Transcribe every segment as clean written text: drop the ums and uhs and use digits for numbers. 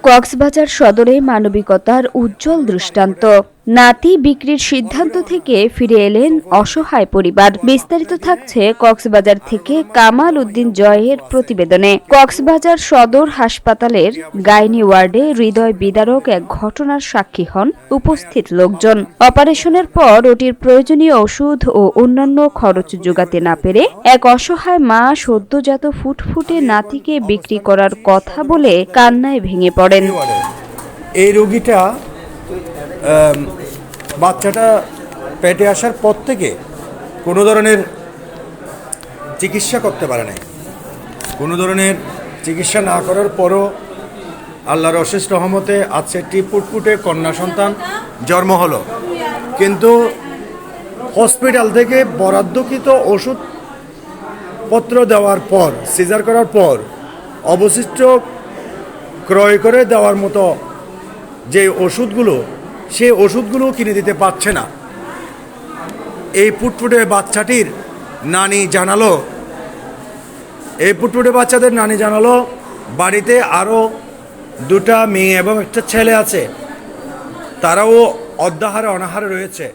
কক্সবাজার সদরে মানবিকতার উজ্জ্বল দৃষ্টান্ত। নাতি বিক্রির সিদ্ধান্ত থেকে ফিরে এলেন অসহায় পরিবার। বিস্তারিত থাকছে কক্সবাজার থেকে কামাল উদ্দিন জয়ের প্রতিবেদনে। কক্সবাজার সদর হাসপাতালের গাইনি ওয়ার্ডে হৃদয় বিদারক এক ঘটনার সাক্ষী হন উপস্থিত লোকজন। অপারেশনের পর ওটির প্রয়োজনীয় ওষুধ ও অন্যান্য খরচ জোগাতে না পেরে এক অসহায় মা সদ্যজাত ফুটফুটে নাতিকে বিক্রি করার কথা বলে কান্নায় ভেঙে পড়েন। এই রোগীটা বাচ্চাটা পেটে আসার পর থেকে কোনো ধরনের চিকিৎসা করতে পারে নাই। কোনো ধরনের চিকিৎসা না করার পরও আল্লাহর অশেষ রহমতে আজকে একটি ফুটফুটে কন্যা সন্তান জন্ম হলো। কিন্তু হসপিটাল থেকে বরাদ্দকৃত ওষুধপত্র দেওয়ার পর, সিজার করার পর অবশিষ্ট ক্রয় করে দেওয়ার মতো যে ওষুধগুলো, সেই ওষুধগুলো কিনে দিতে পারছে না। এই ফুটফুটে বাচ্চাটির নানি জানালো, এই ফুটফুটে বাচ্চাদের নানি জানালো বাড়িতে আরও দুটা মেয়ে এবং একটা ছেলে আছে, তারাও অর্ধাহারে অনাহারে রয়েছে।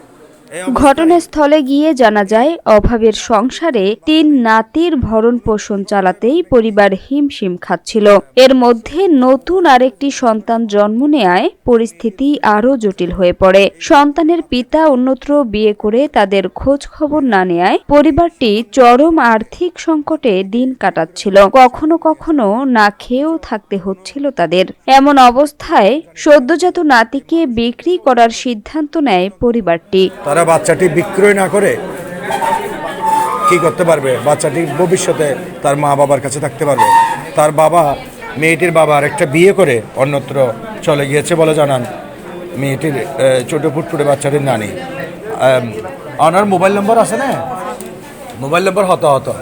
ঘটনাস্থলে গিয়ে জানা যায় অভাবের সংসারে ৩ নাতির ভরণ পোষণ চালাতেই পরিবার হিমশিম খাচ্ছিল। এর মধ্যে নতুন আরেকটি সন্তান জন্ম নেয়ায় পরিস্থিতি আরও জটিল হয়ে পড়ে। সন্তানের পিতা অন্যত্র বিয়ে করে তাদের খোঁজ খবর না নেয়ায় পরিবারটি চরম আর্থিক সংকটে দিন কাটাচ্ছিল। কখনো কখনো না খেয়েও থাকতে হচ্ছিল তাদের। এমন অবস্থায় সদ্যজাত নাতিকে বিক্রি করার সিদ্ধান্ত নেয় পরিবারটি। বাচ্চাটি বিক্রয় না করে কি করতে পারবে? বাচ্চাটি ভবিষ্যতে তার মা বাবার কাছে থাকতে পারবে। তার বাবা, মেয়েটির বাবা আরেকটা বিয়ে করে অন্যত্র চলে গিয়েছে বলে জানান মেয়েটির ছোট ফুটফুটে বাচ্চাটির নানি। ওনার মোবাইল নম্বর আছে না? মোবাইল নম্বর হতো।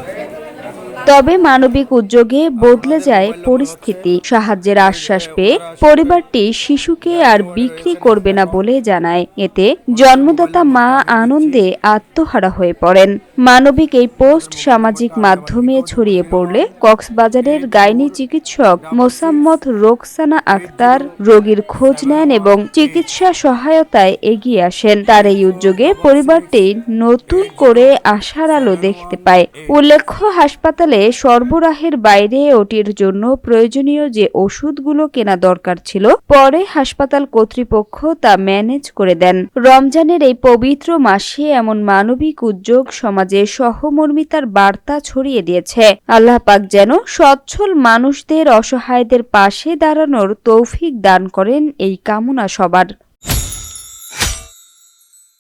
তবে মানবিক উদ্যোগে বদলে যায় পরিস্থিতি। সাহায্যের আশ্বাস পেয়ে পরিবারটি শিশুকে আর বিক্রি করবে না বলে জানায়। এতে জন্মদাতা মা আনন্দে আত্মহারা হয়ে পড়েন। মানবিক এই পোস্ট সামাজিক মাধ্যমে ছড়িয়ে পড়লে কক্সবাজারের গাইনি চিকিৎসক মোসাম্মদ রোকসানা আক্তার রোগীর খোঁজ নেন এবং চিকিৎসা সহায়তায় এগিয়ে আসেন। তার এই উদ্যোগে পরিবারটি নতুন করে আশার আলো দেখতে পায়। উল্লেখ্য, হাসপাতালে সরবরাহের বাইরে ওটির জন্য প্রয়োজনীয় যে ওষুধগুলো কেনা দরকার ছিল, পরে হাসপাতাল কর্তৃপক্ষ তা ম্যানেজ করে দেন। রমজানের এই পবিত্র মাসে এমন মানবিক উদ্যোগ সমাজে সহমর্মিতার বার্তা ছড়িয়ে দিয়েছে। আল্লাহ পাক যেন সচ্ছল মানুষদের, অসহায়দের পাশে দাঁড়ানোর তৌফিক দান করেন, এই কামনা সবার।